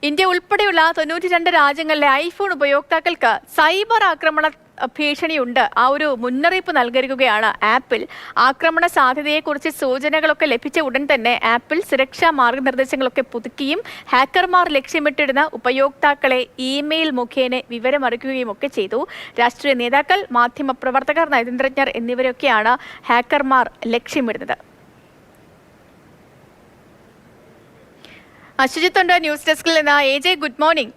India ഉൾപ്പെടെയുള്ള 92 രാജ്യങ്ങളിലെ iPhone ഉപയോക്താക്കൾക്ക് സൈബർ ആക്രമണ ഭീഷണിയുണ്ട്. ആ ഒരു മുന്നറിയിപ്പ് നൽകിയിരിക്കുകയാണ് ആപ്പിൾ. ആക്രമണ സാധ്യതയെക്കുറിച്ച് സൂചനകളൊക്കെ ലഭിച്ച ഉടൻ തന്നെ ആപ്പിൾ സുരക്ഷാ മാർഗനിർദ്ദേശങ്ങളൊക്കെ പുതുക്കിയും ഹാക്കർമാർ ലക്ഷ്യമിട്ടിരുന്ന ഉപയോക്താക്കളെ ഇമെയിൽ മുഖേന വിവരമറിയിക്കുകയും ഒക്കെ ചെയ്തു. രാഷ്ട്രീയ നേതാക്കൾ, മാധ്യമപ്രവർത്തകർ, നയതന്ത്രജ്ഞർ എന്നിവരൊക്കെയാണ് ഹാക്കർമാർ ലക്ഷ്യമിടുന്നത്. അശ്വജിത്തുണ്ട് ന്യൂസ് ഡെസ്കിൽ നിന്ന്. AJ, good morning.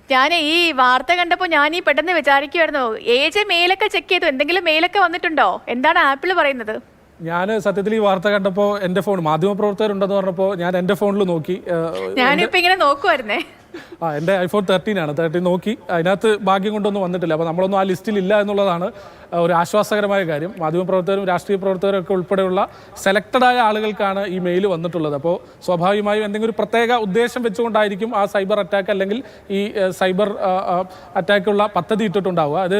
ഞാൻ ഈ വാർത്ത കണ്ടപ്പോൾ ഞാൻ പെട്ടെന്ന് വിചാരിക്കുമായിരുന്നു, AJ മെയിലൊക്കെ ചെക്ക് ചെയ്തു, എന്തെങ്കിലും മെയിലൊക്കെ വന്നിട്ടുണ്ടോ? എന്താണ് ആപ്പിൾ പറയുന്നത്? ഞാൻ സത്യത്തിൽ ഈ വാർത്ത കണ്ടപ്പോൾ എൻ്റെ ഫോൺ മാധ്യമപ്രവർത്തകരുണ്ടെന്ന് പറഞ്ഞപ്പോൾ ഞാൻ എൻ്റെ ഫോണിൽ നോക്കി. ഞാനിപ്പോൾ ഇങ്ങനെ നോക്കുമായിരുന്നേ. എൻ്റെ iPhone 13 ആണ്. 13 നോക്കി, അതിനകത്ത് ഭാഗ്യം കൊണ്ടൊന്നും വന്നിട്ടില്ല. അപ്പോൾ നമ്മളൊന്നും ആ ലിസ്റ്റിൽ ഇല്ല എന്നുള്ളതാണ് ഒരു ആശ്വാസകരമായ കാര്യം. മാധ്യമപ്രവർത്തകരും രാഷ്ട്രീയ പ്രവർത്തകരും ഒക്കെ ഉൾപ്പെടെയുള്ള സെലക്റ്റഡായ ആളുകൾക്കാണ് ഈ മെയിൽ വന്നിട്ടുള്ളത്. അപ്പോൾ സ്വാഭാവികമായും എന്തെങ്കിലും ഒരു പ്രത്യേക ഉദ്ദേശം വെച്ചുകൊണ്ടായിരിക്കും ആ സൈബർ അറ്റാക്ക് അല്ലെങ്കിൽ ഈ സൈബർ അറ്റാക്കുള്ള പദ്ധതി ഇട്ടിട്ടുണ്ടാവുക. അത്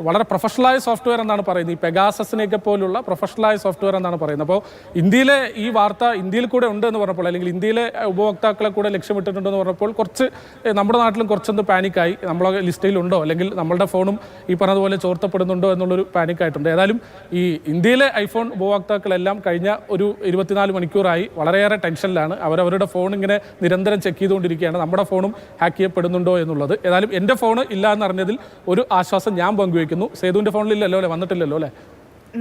വളരെ പ്രൊഫഷണലായ സോഫ്റ്റ്വെയർ എന്നാണ് പറയുന്നത്. ഈ പെഗാസസിനെയൊക്കെ പോലുള്ള പ്രൊഫഷണലായ സോഫ്റ്റ്വെയർ എന്നാണ് പറയുന്നത്. അപ്പോൾ ഇന്ത്യയിലെ ഈ വാർത്ത ഇന്ത്യയിൽ കൂടെ ഉണ്ട് എന്ന് പറഞ്ഞപ്പോൾ, അല്ലെങ്കിൽ ഇന്ത്യയിലെ ഉപഭോക്താക്കളെ കൂടെ ലക്ഷ്യമിട്ടിട്ടുണ്ടെന്ന് പറഞ്ഞപ്പോൾ കുറച്ച് നമ്മുടെ നാട്ടിലും കുറച്ചൊന്ന് പാനിക്കായി. നമ്മളെ ലിസ്റ്റിലുണ്ടോ അല്ലെങ്കിൽ നമ്മളുടെ ഫോണും ഈ പറഞ്ഞതുപോലെ ചോർത്തപ്പെടുന്നുണ്ടോ എന്നുള്ളൊരു പാനിക്കായിട്ടുണ്ട്. ഏതായാലും ഈ ഇന്ത്യയിലെ ഐഫോൺ ഉപഭോക്താക്കളെല്ലാം കഴിഞ്ഞ ഒരു 24 മണിക്കൂറായി വളരെയേറെ ടെൻഷനിലാണ്. അവരവരുടെ ഫോൺ ഇങ്ങനെ നിരന്തരം ചെക്ക് ചെയ്തുകൊണ്ടിരിക്കുകയാണ്, നമ്മുടെ ഫോണും ഹാക്ക് ചെയ്യപ്പെടുന്നുണ്ടോ എന്നുള്ളത്. ഏതായാലും എൻ്റെ ഫോൺ ഇല്ല എന്നറിഞ്ഞതിൽ ഒരു ആശ്വാസം ഞാൻ പങ്കുവയ്ക്കുന്നു. സേതുവിൻ്റെ ഫോണിലില്ലല്ലോ അല്ലേ, വന്നിട്ടില്ലല്ലോ അല്ലേ?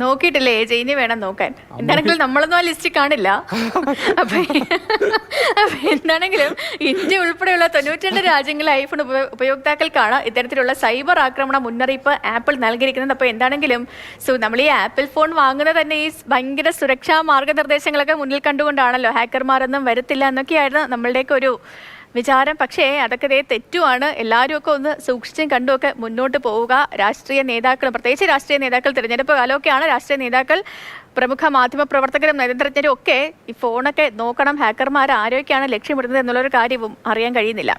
നോക്കിയിട്ടില്ലേ AJ? ഇനി വേണം നോക്കാൻ. എന്താണെങ്കിലും നമ്മളൊന്നും ആ ലിസ്റ്റിൽ കാണില്ല. അപ്പൊ എന്താണെങ്കിലും ഇന്ത്യ ഉൾപ്പെടെയുള്ള 92 രാജ്യങ്ങളിലെ ഐഫോൺ ഉപയോക്താക്കൾക്കാണ് ഇത്തരത്തിലുള്ള സൈബർ ആക്രമണ മുന്നറിയിപ്പ് ആപ്പിൾ നൽകിയിരിക്കുന്നത്. അപ്പോൾ എന്താണെങ്കിലും നമ്മൾ ഈ ആപ്പിൾ ഫോൺ വാങ്ങുന്നത് തന്നെ ഈ ഭയങ്കര സുരക്ഷാ മാർഗനിർദ്ദേശങ്ങളൊക്കെ മുന്നിൽ കണ്ടുകൊണ്ടാണല്ലോ. ഹാക്കർമാരൊന്നും വരത്തില്ല എന്നൊക്കെയായിരുന്നു നമ്മളുടെയൊക്കെ ഒരു വിചാരം. പക്ഷേ അതൊക്കെ തെറ്റുമാണ്. എല്ലാവരും ഒക്കെ ഒന്ന് സൂക്ഷിച്ചും കണ്ടുമൊക്കെ മുന്നോട്ട് പോവുക. രാഷ്ട്രീയ നേതാക്കളും, പ്രത്യേകിച്ച് രാഷ്ട്രീയ നേതാക്കൾ, തിരഞ്ഞെടുപ്പ് കാലമൊക്കെയാണ്, രാഷ്ട്രീയ നേതാക്കൾ, പ്രമുഖ മാധ്യമ പ്രവർത്തകരും നയതന്ത്രജ്ഞരും ഒക്കെ ഈ ഫോണൊക്കെ നോക്കണം. ഹാക്കർമാർ ആരൊക്കെയാണ് ലക്ഷ്യമിടുന്നത് എന്നുള്ളൊരു കാര്യവും അറിയാൻ കഴിയുന്നില്ല.